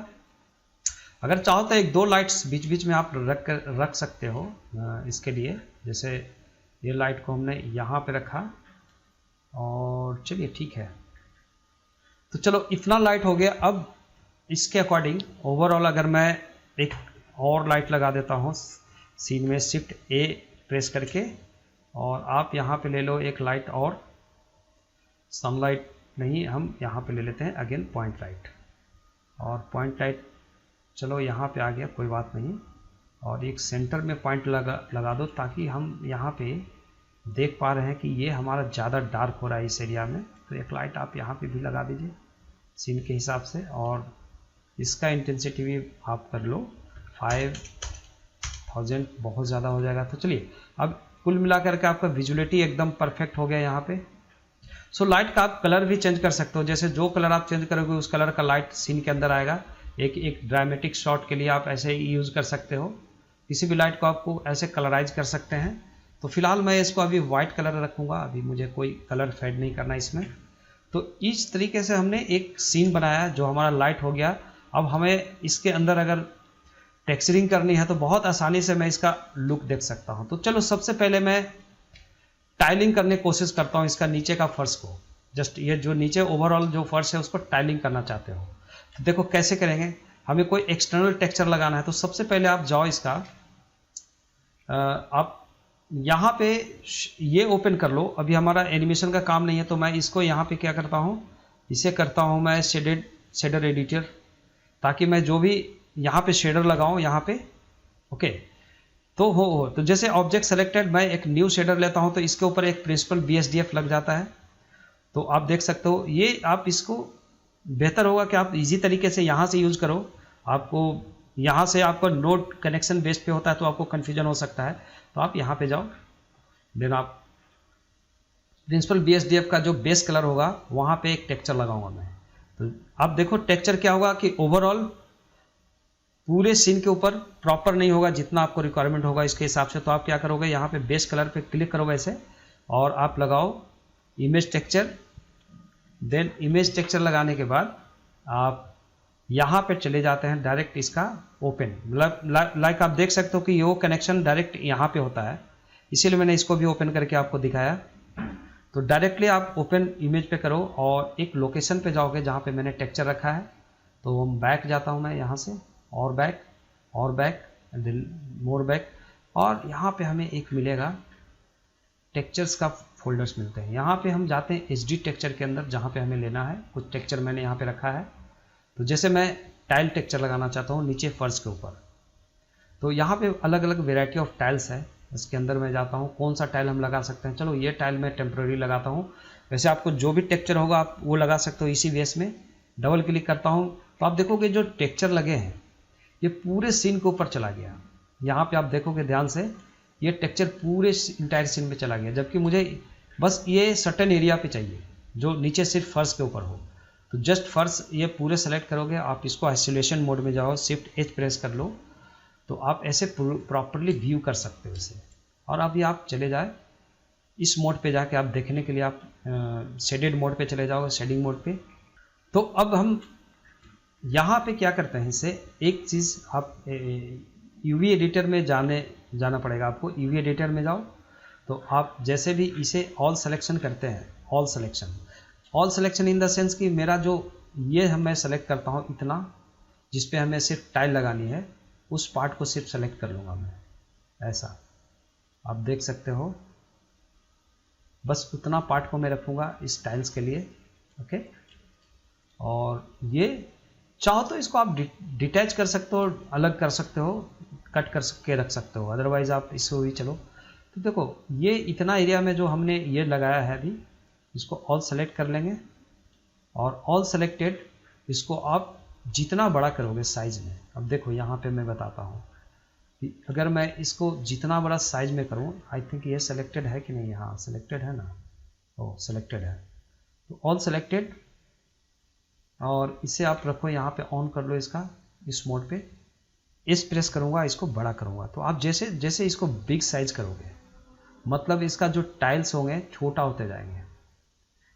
अगर चाहो तो 1-2 लाइट्स बीच बीच में आप रख सकते हो इसके लिए। जैसे ये लाइट को हमने यहाँ पे रखा, और चलिए ठीक है, तो चलो इतना लाइट हो गया। अब इसके अकॉर्डिंग ओवरऑल अगर मैं एक और लाइट लगा देता हूँ सीन में, शिफ्ट ए प्रेस करके, और आप यहाँ पे ले लो एक लाइट, और सनलाइट नहीं, हम यहाँ पे ले लेते हैं अगेन पॉइंट लाइट, और पॉइंट लाइट चलो यहाँ पे आ गया, कोई बात नहीं। और एक सेंटर में पॉइंट लगा दो, ताकि हम यहाँ पे देख पा रहे हैं कि ये हमारा ज़्यादा डार्क हो रहा है इस एरिया में। तो एक लाइट आप यहाँ पे भी लगा दीजिए सीन के हिसाब से, और इसका इंटेंसिटी भी आप कर लो 5000, बहुत ज़्यादा हो जाएगा। तो चलिए, अब कुल मिलाकर के आपका विजुअलिटी एकदम परफेक्ट हो गया यहाँ पे। सो लाइट का आप कलर भी चेंज कर सकते हो, जैसे जो कलर आप चेंज करोगे उस कलर का लाइट सीन के अंदर आएगा। एक ड्रामेटिक शॉट के लिए आप ऐसे ही यूज़ कर सकते हो, किसी भी लाइट को आपको ऐसे कलराइज कर सकते हैं। तो फिलहाल मैं इसको अभी वाइट कलर रखूँगा, अभी मुझे कोई कलर फेड नहीं करना इसमें। तो इस तरीके से हमने एक सीन बनाया जो हमारा लाइट हो गया। अब हमें इसके अंदर अगर टेक्सचरिंग करनी है तो बहुत आसानी से मैं इसका लुक देख सकता हूँ। तो चलो, सबसे पहले मैं टाइलिंग करने की कोशिश करता हूँ इसका नीचे का फर्श को। जस्ट ये जो नीचे ओवरऑल जो फर्श है उसको टाइलिंग करना चाहते हो तो देखो कैसे करेंगे। हमें कोई एक्सटर्नल टेक्सचर लगाना है, तो सबसे पहले आप जाओ इसका, आप यहाँ पे ये ओपन कर लो। अभी हमारा एनिमेशन का काम नहीं है, तो मैं इसको यहाँ पे क्या करता हूँ, इसे करता हूँ मैं शेडर एडिटर, ताकि मैं जो भी यहाँ पे शेडर लगाऊँ यहाँ पे, ओके। तो जैसे ऑब्जेक्ट सेलेक्टेड, मैं एक न्यू शेडर लेता हूँ, तो इसके ऊपर एक प्रिंसिपल BSDF लग जाता है। तो आप देख सकते हो, ये आप इसको बेहतर होगा कि आप इजी तरीके से यहाँ से यूज़ करो। आपको यहाँ से आपका नोड कनेक्शन बेस पे होता है तो आपको कन्फ्यूजन हो सकता है, तो आप यहाँ पे जाओ, देन आप प्रिंसिपल BSDF का जो बेस कलर होगा वहाँ पे एक टेक्सचर लगाऊंगा मैं। तो आप देखो टेक्सचर क्या होगा कि ओवरऑल पूरे सीन के ऊपर प्रॉपर नहीं होगा, जितना आपको रिक्वायरमेंट होगा इसके हिसाब से। तो आप क्या करोगे, यहाँ पे बेस कलर पे क्लिक करोगे ऐसे, और आप लगाओ image texture. Then image texture लगाने के बाद आप यहाँ पे चले जाते हैं डायरेक्ट इसका ओपन, लाइक आप देख सकते हो कि ये कनेक्शन डायरेक्ट यहाँ पे होता है, इसीलिए मैंने इसको भी ओपन करके आपको दिखाया। तो डायरेक्टली आप ओपन इमेज पे करो और एक लोकेशन पे जाओगे जहाँ पे मैंने टेक्सचर रखा है। तो बैक जाता हूँ मैं यहाँ से, और बैक, और बैक, देन मोर बैक, और यहाँ पे हमें एक मिलेगा टेक्सचर्स का फोल्डर्स मिलते हैं। यहाँ पे हम जाते हैं HD टेक्सचर के अंदर, जहाँ पे हमें लेना है। कुछ टेक्सचर मैंने यहाँ पे रखा है। तो जैसे मैं टाइल टेक्सचर लगाना चाहता हूँ नीचे फर्श के ऊपर, तो यहाँ पे अलग अलग वेराइटी ऑफ टाइल्स है। इसके अंदर मैं जाता हूँ, कौन सा टाइल हम लगा सकते हैं। चलो ये टाइल मैं टेम्प्रेरी लगाता हूँ। वैसे आपको जो भी टेक्सचर होगा आप वो लगा सकते हो इसी बेस में। डबल क्लिक करता हूँ तो आप देखोगे जो टेक्सचर लगे हैं ये पूरे सीन के ऊपर चला गया। यहाँ पे आप देखोगे ध्यान से, ये टेक्सचर पूरे इंटायर सीन में चला गया, जबकि मुझे बस ये सर्टेन एरिया पे चाहिए जो नीचे सिर्फ फर्श के ऊपर हो। तो जस्ट फर्श ये पूरे सेलेक्ट करोगे, आप इसको आइसोलेशन मोड में जाओ, Shift H प्रेस कर लो, तो आप ऐसे प्रॉपरली व्यू कर सकते हो इसे। और अभी आप चले जाए इस मोड पे जाके आप देखने के लिए आप शेडेड मोड पे चले जाओगे, शेडिंग मोड पे। तो अब हम यहाँ पे क्या करते हैं, इसे एक चीज़ आप UV एडिटर में जाना पड़ेगा आपको। UV एडिटर में जाओ, तो आप जैसे भी इसे ऑल सिलेक्शन करते हैं, all selection in the sense कि मेरा जो ये मैं सेलेक्ट करता हूँ इतना, जिस पे हमें सिर्फ टाइल लगानी है, उस पार्ट को सिर्फ सेलेक्ट कर लूँगा मैं, ऐसा आप देख सकते हो। बस उतना पार्ट को मैं रखूँगा इस टाइल्स के लिए, ओके। और ये चाहो तो इसको आप डिटैच कर सकते हो, अलग कर सकते हो, कट कर के रख सकते हो, अदरवाइज़ आप इसको भी चलो। तो देखो ये इतना एरिया में जो हमने ये लगाया है अभी, इसको ऑल सेलेक्ट कर लेंगे, और ऑल सेलेक्टेड इसको आप जितना बड़ा करोगे साइज़ में, अब देखो यहाँ पे मैं बताता हूँ कि अगर मैं इसको जितना बड़ा साइज़ में करूँ, आई थिंक ये सेलेक्टेड है कि नहीं, हाँ सेलेक्टेड है ना, ओ सेलेक्टेड है। तो ऑल सेलेक्टेड, और इसे आप रखो यहाँ पे, ऑन कर लो इसका, इस मोड पे इस प्रेस करूँगा, इसको बड़ा करूँगा। तो आप जैसे जैसे इसको बिग साइज करोगे, मतलब इसका जो टाइल्स होंगे छोटा होते जाएंगे।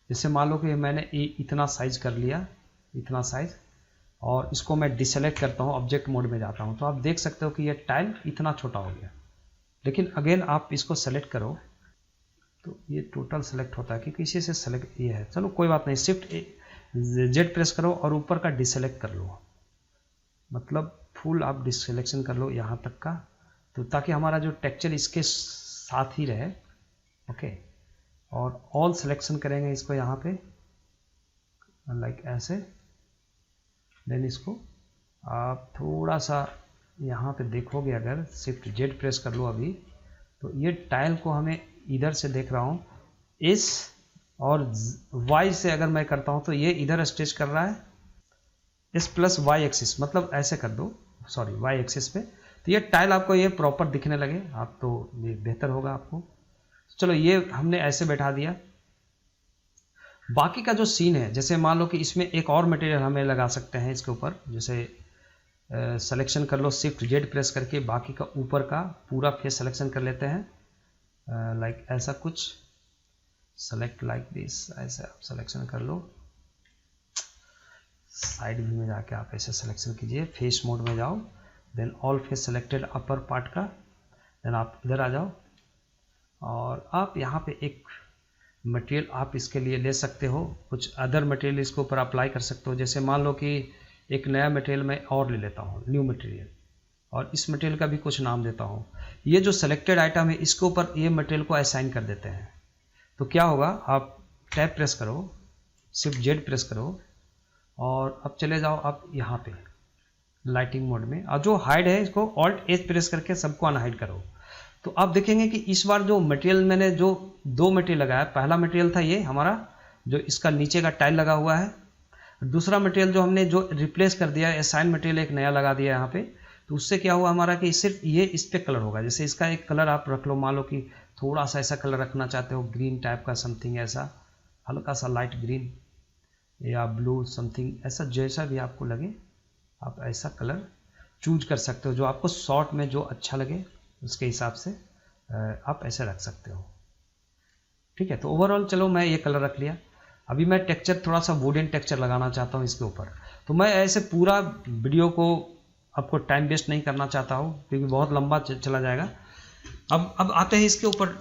जैसे मान लो कि मैंने इतना साइज कर लिया, इतना साइज, और इसको मैं डिसेलेक्ट करता हूँ, ऑब्जेक्ट मोड में जाता हूँ, तो आप देख सकते हो कि ये टाइल इतना छोटा हो गया। लेकिन अगेन आप इसको सेलेक्ट करो तो ये टोटल सेलेक्ट होता है, क्योंकि इसी से सेलेक्ट ये है। चलो कोई बात नहीं, Shift Z प्रेस करो और ऊपर का डिसेलेक्ट कर लो, मतलब फुल आप डिसेलेक्शन कर लो यहाँ तक का, तो ताकि हमारा जो टेक्सचर इसके साथ ही रहे। ओके, और ऑल सिलेक्शन करेंगे इसको यहाँ पे लाइक ऐसे। देन इसको आप थोड़ा सा यहाँ पे देखोगे, अगर शिफ्ट जेड प्रेस कर लो अभी, तो ये टाइल को हमें इधर से देख रहा हूँ, इस और वाई से अगर मैं करता हूँ तो ये इधर स्ट्रेच कर रहा है, इस प्लस वाई एक्सिस, मतलब ऐसे कर दो, सॉरी वाई एक्सिस पे, तो ये टाइल आपको ये प्रॉपर दिखने लगे आप, तो ये बेहतर होगा आपको। चलो ये हमने ऐसे बैठा दिया। बाकी का जो सीन है, जैसे मान लो कि इसमें एक और मटेरियल हमें लगा सकते हैं इसके ऊपर, जैसे सिलेक्शन कर लो शिफ्ट जेड प्रेस करके, बाकी का ऊपर का पूरा फेस सिलेक्शन कर लेते हैं, लाइक ऐसा कुछ सेलेक्ट लाइक दिस, ऐसे आप सिलेक्शन कर लो। साइड व्यू में जाके आप ऐसे सिलेक्शन कीजिए, फेस मोड में जाओ, then all face selected upper part का, देन आप इधर आ जाओ और आप यहाँ पे एक मटेरियल आप इसके लिए ले सकते हो, कुछ अदर मटेरियल इसके ऊपर अप्लाई कर सकते हो। जैसे मान लो कि एक नया मटेरियल मैं और ले लेता हूँ, न्यू मटेरियल, और इस मटेरियल का भी कुछ नाम देता हूँ। ये जो सिलेक्टेड आइटम है इसके ऊपर ये मटेरियल को असाइन कर देते हैं। तो क्या होगा, आप टैब प्रेस करो, शिफ्ट जेड प्रेस करो और अब चले जाओ आप यहाँ पे लाइटिंग मोड में, और जो हाइड है इसको ऑल्ट एच प्रेस करके सबको अनहाइड करो। तो आप देखेंगे कि इस बार जो मटेरियल मैंने जो दो मटेरियल लगाया, पहला मटेरियल था ये हमारा जो इसका नीचे का टाइल लगा हुआ है, दूसरा मटेरियल जो हमने जो रिप्लेस कर दिया, असाइन मटेरियल एक नया लगा दिया यहाँ पे, तो उससे क्या हुआ हमारा कि सिर्फ ये इस पे कलर होगा। जैसे इसका एक कलर आप रख लो, मान लो कि थोड़ा सा ऐसा कलर रखना चाहते हो, ग्रीन टाइप का समथिंग, ऐसा हल्का सा लाइट ग्रीन या ब्लू समथिंग, ऐसा जैसा भी आपको लगे आप ऐसा कलर चूज कर सकते हो, जो आपको शॉर्ट में जो अच्छा लगे उसके हिसाब से आप ऐसे रख सकते हो। ठीक है, तो ओवरऑल चलो मैं ये कलर रख लिया। अभी मैं टेक्सचर थोड़ा सा वुडन टेक्सचर लगाना चाहता हूँ इसके ऊपर, तो मैं ऐसे पूरा वीडियो को आपको टाइम वेस्ट नहीं करना चाहता हूँ क्योंकि बहुत लंबा चला जाएगा। अब आते हैं इसके ऊपर,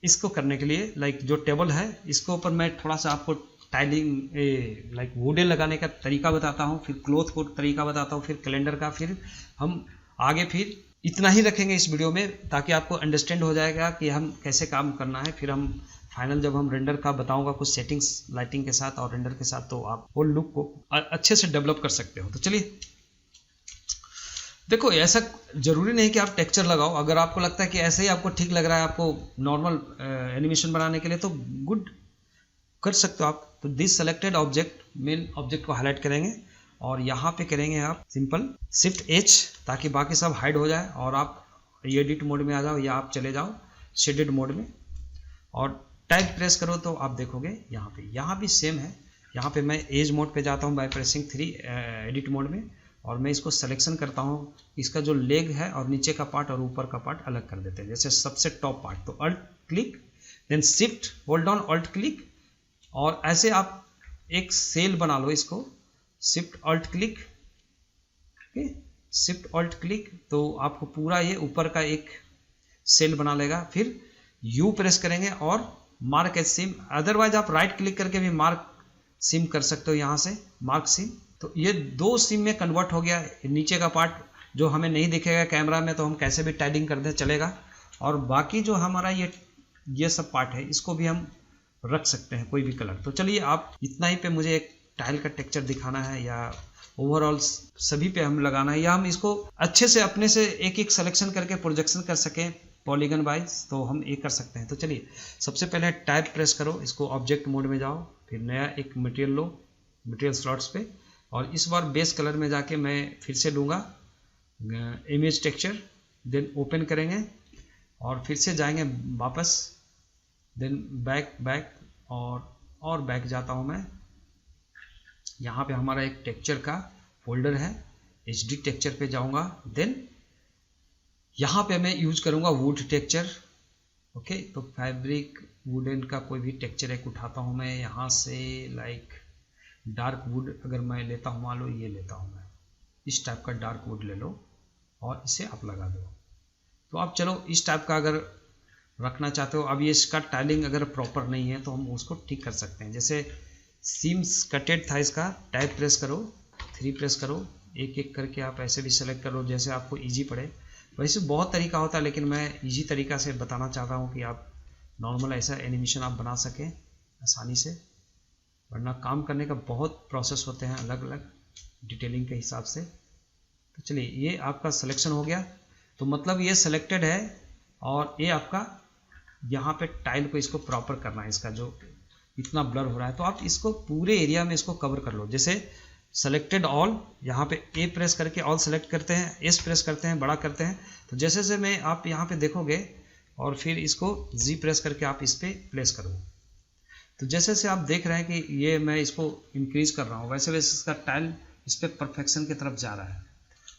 इसको करने के लिए लाइक जो टेबल है इसके ऊपर मैं थोड़ा सा आपको टाइलिंग लाइक वुडन लगाने का तरीका बताता हूँ, फिर क्लॉथ को तरीका बताता हूँ, फिर कैलेंडर का, फिर हम आगे फिर इतना ही रखेंगे इस वीडियो में ताकि आपको अंडरस्टैंड हो जाएगा कि हम कैसे काम करना है। फिर हम फाइनल जब हम रेंडर का बताऊंगा कुछ सेटिंग्स लाइटिंग के साथ और रेंडर के साथ, तो आप वो लुक को अच्छे से डेवलप कर सकते हो। तो चलिए देखो, ऐसा जरूरी नहीं कि आप टेक्सचर लगाओ, अगर आपको लगता है कि ऐसे ही आपको ठीक लग रहा है आपको नॉर्मल एनिमेशन बनाने के लिए, तो गुड कर सकते हो आप। तो this selected object, main object को हाईलाइट करेंगे और यहाँ पे करेंगे आप सिंपल शिफ्ट एच ताकि बाकी सब हाइड हो जाए, और आप एडिट मोड में आ जाओ या आप चले जाओ शेडेड मोड में और टैब प्रेस करो तो आप देखोगे यहाँ भी सेम है। यहाँ पे मैं एज मोड पे जाता हूँ बाय प्रेसिंग 3 एडिट मोड में, और मैं इसको सिलेक्शन करता हूँ, इसका जो लेग है और नीचे का पार्ट और ऊपर का पार्ट अलग कर देते हैं। जैसे सबसे टॉप पार्ट, तो alt click then shift hold down alt click, और ऐसे आप एक सेल बना लो इसको, shift alt click, shift alt click, तो आपको पूरा ये ऊपर का एक सेल बना लेगा। फिर यू प्रेस करेंगे और मार्क एज सिम, अदरवाइज आप राइट क्लिक करके भी मार्क सिम कर सकते हो, यहाँ से मार्क सिम। तो ये दो सिम में कन्वर्ट हो गया। नीचे का पार्ट जो हमें नहीं दिखेगा कैमरा में, तो हम कैसे भी टाइलिंग कर दे चलेगा, और बाकी जो हमारा ये सब पार्ट है इसको भी हम रख सकते हैं कोई भी कलर। तो चलिए आप इतना ही पे मुझे एक टाइल का टेक्सचर दिखाना है या ओवरऑल सभी पे हम लगाना है, या हम इसको अच्छे से अपने से एक एक सिलेक्शन करके प्रोजेक्शन कर सकें पॉलीगन वाइज, तो हम ये कर सकते हैं। तो चलिए सबसे पहले टैब प्रेस करो, इसको ऑब्जेक्ट मोड में जाओ, फिर नया एक मटेरियल लो मटेरियल स्लॉट्स पे, और इस बार बेस कलर में जाके मैं फिर से लूँगा इमेज टेक्सचर, देन ओपन करेंगे और फिर से जाएंगे वापस, देन बैक और बैक जाता हूँ मैं। यहाँ पे हमारा एक टेक्सचर का फोल्डर है, HD टेक्सचर पे जाऊँगा, देन यहाँ पे मैं यूज करूँगा वुड टेक्सचर। ओके, तो फैब्रिक वुडन का कोई भी टेक्सचर एक उठाता हूँ मैं यहाँ से, लाइक डार्क वुड अगर मैं लेता हूँ, मान लो ये लेता हूँ मैं, इस टाइप का डार्क वुड ले लो और इसे आप लगा दो। तो आप चलो इस टाइप का अगर रखना चाहते हो, अब ये इसका टाइलिंग अगर प्रॉपर नहीं है तो हम उसको ठीक कर सकते हैं। जैसे सीम्स कटेड था इसका, टैब प्रेस करो, 3 प्रेस करो, एक एक करके आप ऐसे भी सेलेक्ट करो जैसे आपको इजी पड़े। वैसे बहुत तरीका होता है, लेकिन मैं इजी तरीका से बताना चाहता हूँ कि आप नॉर्मल ऐसा एनिमेशन आप बना सकें आसानी से, वरना काम करने का बहुत प्रोसेस होते हैं अलग अलग डिटेलिंग के हिसाब से। तो चलिए, ये आपका सिलेक्शन हो गया, तो मतलब ये सिलेक्टेड है, और ये आपका यहाँ पे टाइल को इसको प्रॉपर करना है, इसका जो इतना ब्लर हो रहा है, तो आप इसको पूरे एरिया में इसको कवर कर लो। जैसे सेलेक्टेड ऑल, यहाँ पे ए प्रेस करके ऑल सेलेक्ट करते हैं, एस प्रेस करते हैं, बड़ा करते हैं, तो जैसे जैसे मैं आप यहाँ पे देखोगे, और फिर इसको जी प्रेस करके आप इस पर प्लेस करो, तो जैसे जैसे आप देख रहे हैं कि ये मैं इसको इंक्रीज कर रहा हूँ, वैसे वैसे इसका टाइल इस पर परफेक्शन की तरफ जा रहा है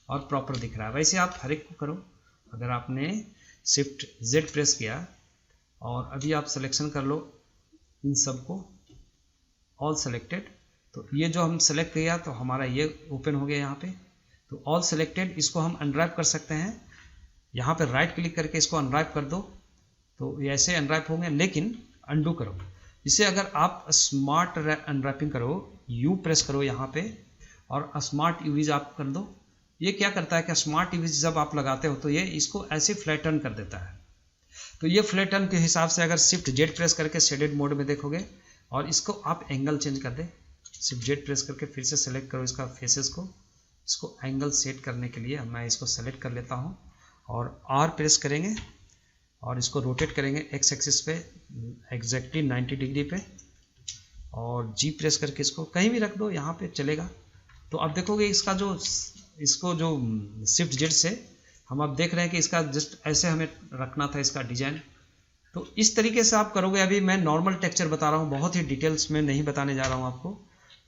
और प्रॉपर दिख रहा है। वैसे आप हर एक को करो। अगर आपने शिफ्ट जेड प्रेस किया और अभी आप सिलेक्शन कर लो इन सब को, ऑल सेलेक्टेड, तो ये जो हम सेलेक्ट किया तो हमारा ये ओपन हो गया यहाँ पे। तो ऑल सेलेक्टेड, इसको हम अनरैप कर सकते हैं, यहाँ पे राइट क्लिक करके इसको अनरैप कर दो, तो ये ऐसे अनरैप होंगे, लेकिन अंडू करो इसे। अगर आप स्मार्ट अनरैपिंग करो, यू प्रेस करो यहाँ पे और स्मार्ट यूवीज आप कर दो। ये क्या करता है कि स्मार्ट यूवीज जब आप लगाते हो तो ये इसको ऐसे फ्लैटन कर देता है। तो ये फ्लैटन के हिसाब से अगर शिफ्ट जेड प्रेस करके शेडेड मोड में देखोगे, और इसको आप एंगल चेंज कर दे, शिफ्ट जेड प्रेस करके फिर से सेलेक्ट करो इसका फेसेस को, इसको एंगल सेट करने के लिए मैं इसको सेलेक्ट कर लेता हूँ, और आर प्रेस करेंगे और इसको रोटेट करेंगे एक्स एक्सिस पे एग्जैक्टली 90 डिग्री पे, और जी प्रेस करके इसको कहीं भी रख दो, यहाँ पे चलेगा। तो आप देखोगे इसका जो इसको जो शिफ्ट जेड से हम आप देख रहे हैं कि इसका जस्ट ऐसे हमें रखना था इसका डिजाइन। तो इस तरीके से आप करोगे। अभी मैं नॉर्मल टेक्सचर बता रहा हूँ, बहुत ही डिटेल्स में नहीं बताने जा रहा हूँ आपको,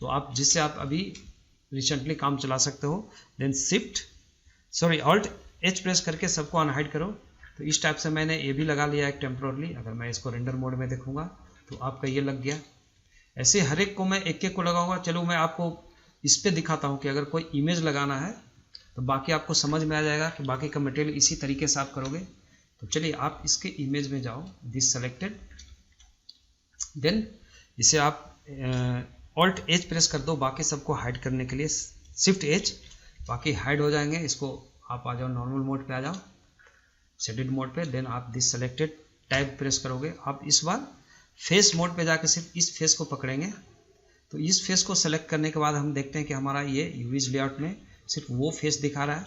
तो आप जिससे आप अभी रिसेंटली काम चला सकते हो। देन ऑल्ट एच प्रेस करके सबको अनहाइड करो। तो इस टाइप से मैंने ये भी लगा लिया एक टेम्पोरली। अगर मैं इसको रेंडर मोड में देखूंगा तो आपका ये लग गया। ऐसे हर एक को मैं एक एक को लगाऊंगा। चलो मैं आपको इस पे दिखाता हूँ कि अगर कोई इमेज लगाना है तो बाकी आपको समझ में आ जाएगा कि बाकी का मटेरियल इसी तरीके से आप करोगे। तो चलिए आप इसके इमेज में जाओ, दिस सेलेक्टेड, देन इसे आप ऑल्ट एच प्रेस कर दो बाकी सबको हाइड करने के लिए, शिफ्ट एच, बाकी हाइड हो जाएंगे। इसको आप आ जाओ नॉर्मल मोड पे, आ जाओ शेडेड मोड पे, देन आप दिस सेलेक्टेड टैब प्रेस करोगे। आप इस बार फेस मोड पे जाकर सिर्फ इस फेस को पकड़ेंगे। तो इस फेस को सेलेक्ट करने के बाद हम देखते हैं कि हमारा ये यूवीज लेआउट में सिर्फ वो फेस दिखा रहा है,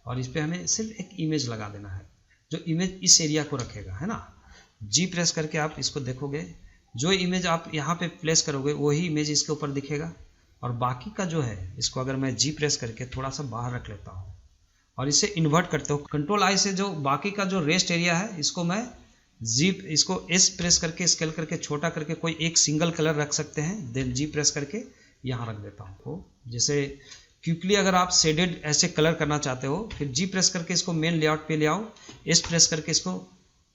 और इस पर हमें सिर्फ एक इमेज लगा देना है जो इमेज इस एरिया को रखेगा, है ना। जी प्रेस करके आप इसको देखोगे, जो इमेज आप यहाँ पे प्लेस करोगे वही इमेज इसके ऊपर दिखेगा, और बाकी का जो है इसको अगर मैं जी प्रेस करके थोड़ा सा बाहर रख लेता हूँ और इसे इन्वर्ट करते हो, कंट्रोल आई से जो बाकी का जो रेस्ट एरिया है इसको मैं जी, इसको एस प्रेस करके स्केल करके छोटा करके कोई एक सिंगल कलर रख सकते हैं, देन जी प्रेस करके यहाँ रख देता हूँ। तो जैसे क्विकली अगर आप शेडेड ऐसे कलर करना चाहते हो, फिर जी प्रेस करके इसको मेन लेआउट पे ले आओ, एस प्रेस करके इसको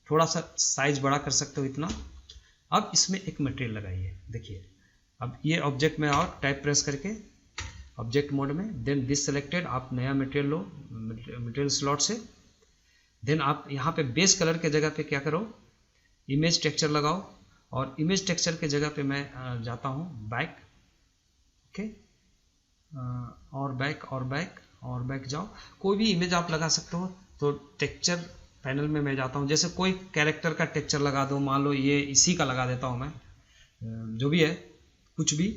थोड़ा सा साइज बड़ा कर सकते हो इतना। अब इसमें एक मटेरियल लगाइए, देखिए अब ये ऑब्जेक्ट में आओ, टाइप प्रेस करके ऑब्जेक्ट मोड में, देन दिस सेलेक्टेड, आप नया मटेरियल लो मटेरियल स्लॉट से, देन आप यहाँ पे बेस कलर के जगह पे क्या करो, इमेज टेक्सचर लगाओ, और इमेज टेक्सचर के जगह पे मैं जाता हूँ बैक, ओके, और बैक जाओ, कोई भी इमेज आप लगा सकते हो। तो टेक्सचर पैनल में मैं जाता हूँ, जैसे कोई कैरेक्टर का टेक्सचर लगा दो, मान लो ये इसी का लगा देता हूँ मैं, जो भी है कुछ भी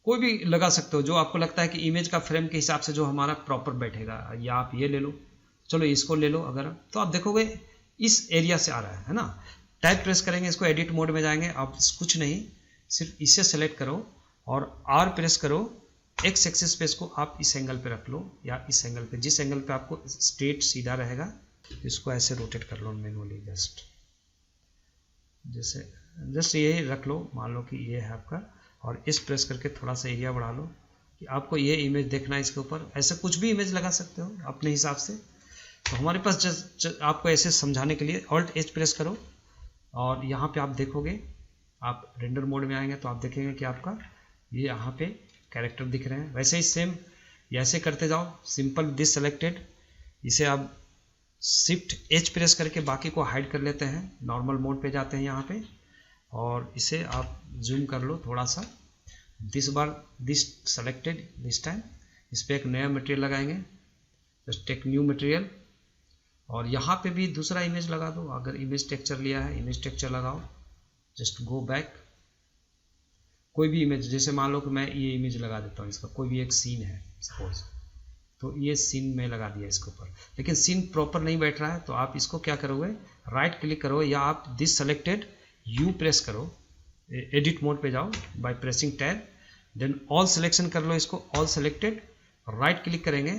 कोई भी लगा सकते हो जो आपको लगता है कि इमेज का फ्रेम के हिसाब से जो हमारा प्रॉपर बैठेगा। या आप ये ले लो, चलो इसको ले लो अगर, तो आप देखोगे इस एरिया से आ रहा है ना। टाइप प्रेस करेंगे, इसको एडिट मोड में जाएंगे, आप कुछ नहीं सिर्फ इसे सेलेक्ट करो और आर प्रेस करो, एक्स एक्सिस पे इसको आप इस एंगल पे रख लो या इस एंगल पे, जिस एंगल पे आपको स्ट्रेट सीधा रहेगा इसको ऐसे रोटेट कर लो मैनुअली, जस्ट ये रख लो, मान लो कि ये है आपका, और इस प्रेस करके थोड़ा सा एरिया बढ़ा लो कि आपको ये इमेज देखना है इसके ऊपर। ऐसे कुछ भी इमेज लगा सकते हो अपने हिसाब से। तो हमारे पास आपको ऐसे समझाने के लिए ऑल्ट एच प्रेस करो, और यहाँ पे आप देखोगे, आप रेंडर मोड में आएंगे तो आप देखेंगे कि आपका ये यहाँ पे कैरेक्टर दिख रहे हैं। वैसे ही सेम ऐसे करते जाओ, सिंपल दिस सेलेक्टेड, इसे आप शिफ्ट एच प्रेस करके बाकी को हाइड कर लेते हैं, नॉर्मल मोड पे जाते हैं यहाँ पे, और इसे आप जूम कर लो थोड़ा सा, दिस सेलेक्टेड, दिस टाइम इस पर एक नया मटेरियल लगाएंगे, जस्ट टेक न्यू मटेरियल, और यहाँ पे भी दूसरा इमेज लगा दो। अगर इमेज टेक्सचर लिया है, इमेज टेक्सचर लगाओ, जस्ट गो बैक, कोई भी इमेज, जैसे मान लो कि मैं ये इमेज लगा देता हूँ, इसका कोई भी एक सीन है सपोज, तो ये सीन में लगा दिया इसके ऊपर, लेकिन सीन प्रॉपर नहीं बैठ रहा है, तो आप इसको क्या करोगे, राइट क्लिक करो या आप दिस सेलेक्टेड यू प्रेस करो, एडिट मोड पे जाओ by pressing tab, then all selection कर लो इसको, ऑल सेलेक्टेड, राइट क्लिक करेंगे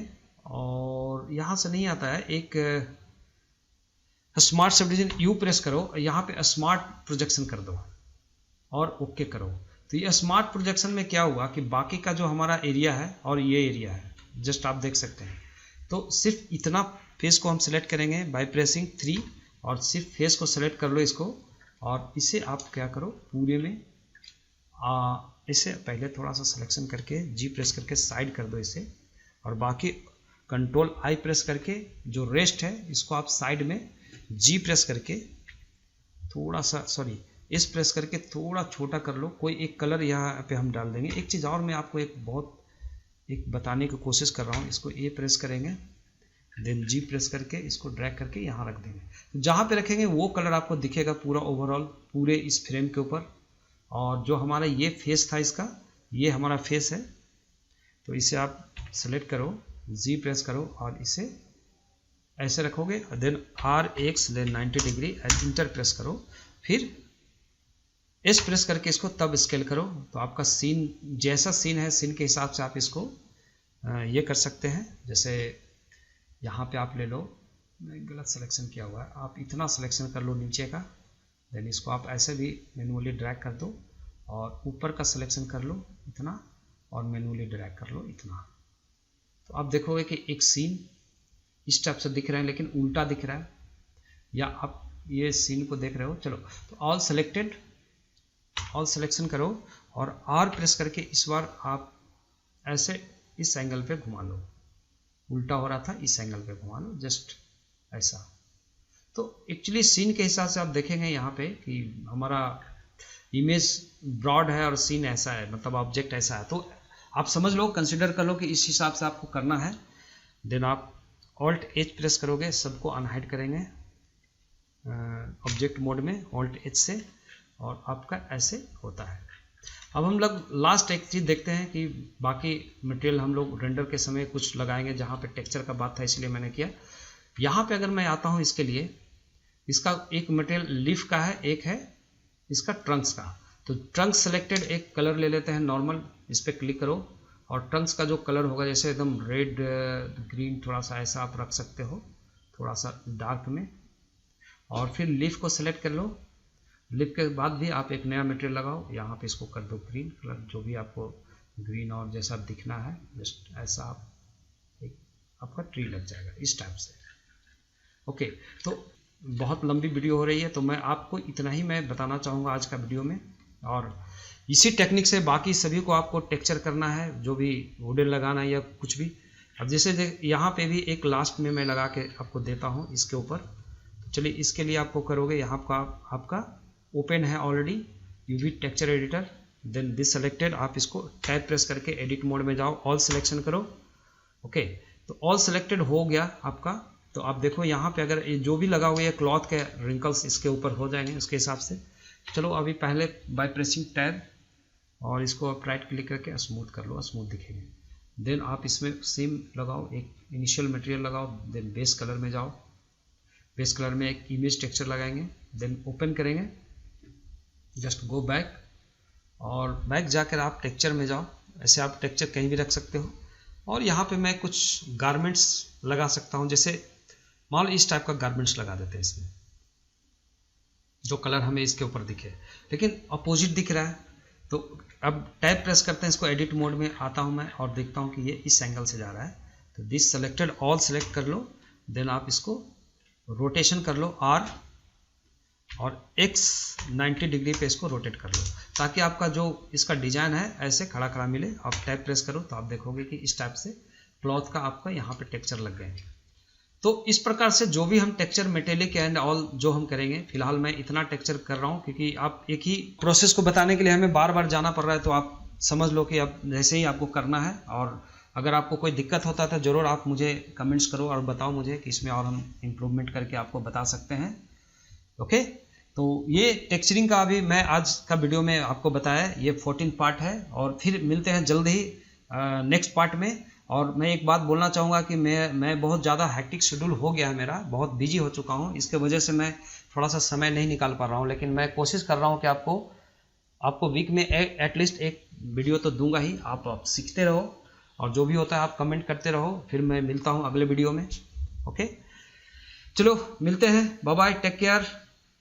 और यहाँ से नहीं आता है, एक स्मार्ट सबडिविजन यू प्रेस करो, यहाँ पे स्मार्ट प्रोजेक्शन कर दो और ओके करो। तो ये स्मार्ट प्रोजेक्शन में क्या हुआ कि बाकी का जो हमारा एरिया है और ये एरिया है, जस्ट आप देख सकते हैं, तो सिर्फ इतना फेस को हम सिलेक्ट करेंगे बाय प्रेसिंग 3 और सिर्फ फेस को सिलेक्ट कर लो इसको, और इसे आप क्या करो पूरे में इसे पहले थोड़ा सा सिलेक्शन करके जी प्रेस करके साइड कर दो इसे, और बाकी कंट्रोल आई प्रेस करके जो रेस्ट है इसको आप साइड में जी प्रेस करके थोड़ा सा, सॉरी इस प्रेस करके थोड़ा छोटा कर लो, कोई एक कलर यहाँ पे हम डाल देंगे। एक चीज़ और मैं आपको एक बताने की कोशिश कर रहा हूँ, इसको ए प्रेस करेंगे, देन जी प्रेस करके इसको ड्रैग करके यहाँ रख देंगे, तो जहाँ पे रखेंगे वो कलर आपको दिखेगा पूरा ओवरऑल पूरे इस फ्रेम के ऊपर। और जो हमारा ये फेस था इसका, ये हमारा फेस है, तो इसे आप सेलेक्ट करो, जी प्रेस करो और इसे ऐसे रखोगे, then R X then 90 degree and enter press करो, फिर एस प्रेस करके इसको तब स्केल करो, तो आपका सीन जैसा सीन है सीन के हिसाब से आप इसको ये कर सकते हैं। जैसे यहाँ पे आप ले लो, मैं गलत सिलेक्शन किया हुआ है, आप इतना सिलेक्शन कर लो नीचे का, देन इसको आप ऐसे भी मैनुअली ड्रैग कर दो और ऊपर का सिलेक्शन कर लो इतना और मैनुअली ड्रैग कर लो इतना, तो आप देखोगे कि एक सीन इस टाइप से दिख रहा है लेकिन उल्टा दिख रहा है, या आप ये सीन को देख रहे हो। चलो तो ऑल सेलेक्टेड, ऑल सिलेक्शन करो और आर प्रेस करके इस बार आप ऐसे इस एंगल पे घुमा लो, उल्टा हो रहा था इस एंगल पे घुमा लो, जस्ट ऐसा। तो एक्चुअली सीन के हिसाब से आप देखेंगे यहाँ पे कि हमारा इमेज ब्रॉड है और सीन ऐसा है, मतलब ऑब्जेक्ट ऐसा है, तो आप समझ लो, कंसिडर कर लो कि इस हिसाब से आपको करना है। देन आप ऑल्ट एच प्रेस करोगे, सबको अनहाइड करेंगे ऑब्जेक्ट मोड में ऑल्ट एच से, और आपका ऐसे होता है। अब हम लोग लास्ट एक चीज़ देखते हैं कि बाकी मटेरियल हम लोग रेंडर के समय कुछ लगाएंगे, जहाँ पे टेक्सचर का बात था इसलिए मैंने किया। यहाँ पे अगर मैं आता हूँ इसके लिए, इसका एक मटेरियल लीफ का है, एक है इसका ट्रंक्स का, तो ट्रंक्स सेलेक्टेड एक कलर ले लेते हैं नॉर्मल, इस पर क्लिक करो और ट्रंक्स का जो कलर होगा जैसे एकदम रेड ग्रीन थोड़ा सा ऐसा आप रख सकते हो, थोड़ा सा डार्क में, और फिर लीफ को सेलेक्ट कर लो। लीफ के बाद भी आप एक नया मटेरियल लगाओ, यहाँ पे इसको कर दो ग्रीन कलर, जो भी आपको ग्रीन और जैसा दिखना है, जस्ट ऐसा आप एक आपका ट्री लग जाएगा इस टाइप से। ओके, तो बहुत लंबी वीडियो हो रही है, तो मैं आपको इतना ही मैं बताना चाहूँगा आज का वीडियो में, और इसी टेक्निक से बाकी सभी को आपको टेक्सचर करना है, जो भी वुडन लगाना है या कुछ भी। अब जैसे यहाँ पे भी एक लास्ट में मैं लगा के आपको देता हूँ इसके ऊपर, तो चलिए इसके लिए आपको करोगे, यहाँ का आपका ओपन है already UV texture editor, then this selected, आप इसको टैब प्रेस करके एडिट मोड में जाओ, ऑल सिलेक्शन करो। ओके, तो ऑल सिलेक्टेड हो गया आपका, तो आप देखो यहाँ पे अगर जो भी लगा हुआ है क्लॉथ के रिंकल्स इसके ऊपर हो जाएंगे उसके हिसाब से। चलो अभी पहले बाय प्रेसिंग टैब और इसको आप राइट क्लिक करके स्मूथ कर लो, स्मूथ दिखेंगे। देन आप इसमें सेम लगाओ, एक इनिशियल मटेरियल लगाओ, देन बेस कलर में जाओ, बेस कलर में एक इमेज टेक्सचर लगाएंगे, देन ओपन करेंगे, जस्ट गो बैक, और बैक जाकर आप टेक्सचर में जाओ, ऐसे आप टेक्सचर कहीं भी रख सकते हो। और यहाँ पे मैं कुछ गारमेंट्स लगा सकता हूँ, जैसे मान लो इस टाइप का गारमेंट्स लगा देते हैं इसमें, जो कलर हमें इसके ऊपर दिखे, लेकिन अपोजिट दिख रहा है, तो अब टैब प्रेस करते हैं, इसको एडिट मोड में आता हूँ मैं और देखता हूँ कि ये इस एंगल से जा रहा है, तो दिस सेलेक्टेड ऑल सेलेक्ट कर लो, देन आप इसको रोटेशन कर लो आर और x 90 डिग्री पे इसको रोटेट कर लो, ताकि आपका जो इसका डिजाइन है ऐसे खड़ा खड़ा मिले। आप टैब प्रेस करो तो आप देखोगे कि इस टाइप से क्लॉथ का आपका यहाँ पे टेक्सचर लग गए। तो इस प्रकार से जो भी हम टेक्सचर मेटेलिक एंड ऑल जो हम करेंगे, फिलहाल मैं इतना टेक्सचर कर रहा हूँ क्योंकि आप एक ही प्रोसेस को बताने के लिए हमें बार बार जाना पड़ रहा है, तो आप समझ लो कि अब जैसे ही आपको करना है और अगर आपको कोई दिक्कत होता है तो ज़रूर आप मुझे कमेंट्स करो और बताओ मुझे कि इसमें और हम इम्प्रूवमेंट करके आपको बता सकते हैं। ओके, तो ये टेक्सचरिंग का अभी मैं आज का वीडियो में आपको बताया, ये 14 पार्ट है और फिर मिलते हैं जल्द ही नेक्स्ट पार्ट में। और मैं एक बात बोलना चाहूँगा कि मैं बहुत ज़्यादा हैक्टिक शेड्यूल हो गया है मेरा, बहुत बिजी हो चुका हूँ, इसके वजह से मैं थोड़ा सा समय नहीं निकाल पा रहा हूँ, लेकिन मैं कोशिश कर रहा हूँ कि आपको वीक में एटलीस्ट एक वीडियो तो दूंगा ही। आप सीखते रहो और जो भी होता है आप कमेंट करते रहो, फिर मैं मिलता हूँ अगले वीडियो में। ओके, चलो मिलते हैं, बाय बाय, टेक केयर।